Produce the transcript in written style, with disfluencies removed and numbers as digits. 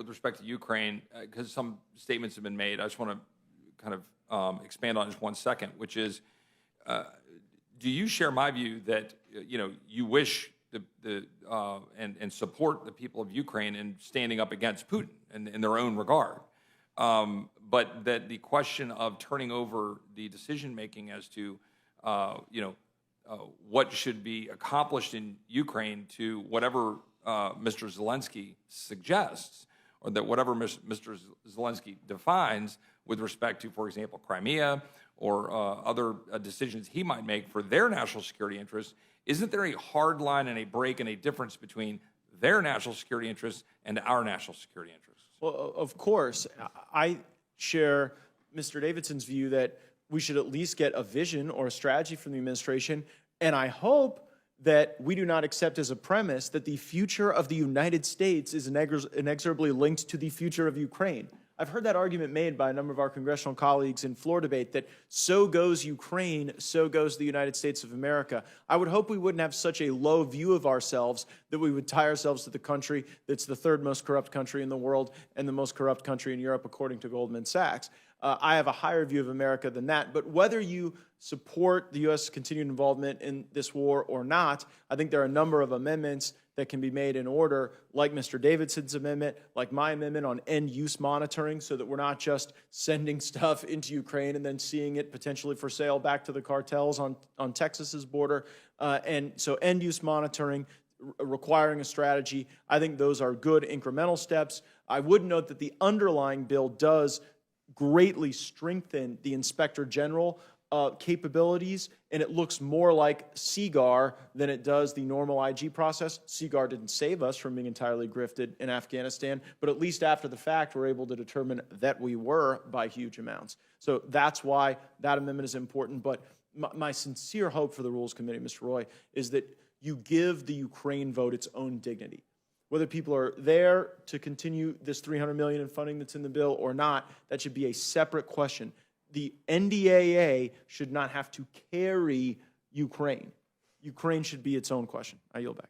with respect to Ukraine, because some statements have been made. I just want to kind of expand on just 1 second, which is, do you share my view that you wish and support the people of Ukraine in standing up against Putin in their own regard, but that the question of turning over the decision making as to what should be accomplished in Ukraine to whatever Mr. Zelensky suggests, or that whatever Mr. Zelensky defines with respect to, for example, Crimea or other decisions he might make for their national security interests, isn't there a hard line and a break and a difference between their national security interests and our national security interests? Well, of course. I share Mr. Davidson's view that we should at least get a vision or a strategy from the administration, and I hope that we do not accept as a premise that the future of the United States is inexorably linked to the future of Ukraine. I've heard that argument made by a number of our congressional colleagues in floor debate that so goes Ukraine, so goes the United States of America. I would hope we wouldn't have such a low view of ourselves that we would tie ourselves to the country that's the third most corrupt country in the world and the most corrupt country in Europe, according to Goldman Sachs. I have a higher view of America than that. But whether you support the U.S. continued involvement in this war or not, I think there are a number of amendments that can be made in order, like Mr. Davidson's amendment, like my amendment on end-use monitoring, so that we're not just sending stuff into Ukraine and then seeing it potentially for sale back to the cartels on Texas's border. And so end-use monitoring, requiring a strategy, I think those are good incremental steps. I would note that the underlying bill does greatly strengthen the Inspector General capabilities, and it looks more like CGAR than it does the normal IG process. CGAR didn't save us from being entirely grifted in Afghanistan, but at least after the fact, we're able to determine that we were by huge amounts. So that's why that amendment is important. But my sincere hope for the Rules Committee, Mr. Roy, is that you give the Ukraine vote its own dignity. Whether people are there to continue this $300 million in funding that's in the bill or not, that should be a separate question. The NDAA should not have to carry Ukraine. Ukraine should be its own question. I yield back.